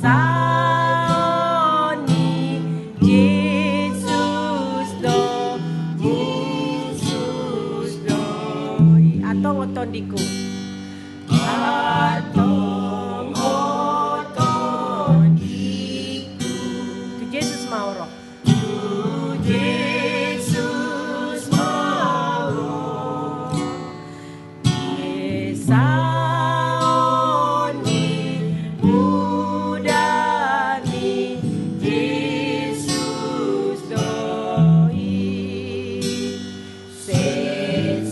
saoni Yesus do atong oton diku atong oton diku tu Yesus mauro tu Yesus mauro saoni mudani Yesus doi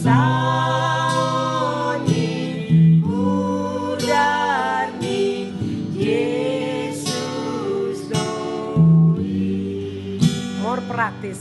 saoni mudani Yesus doi more praktis.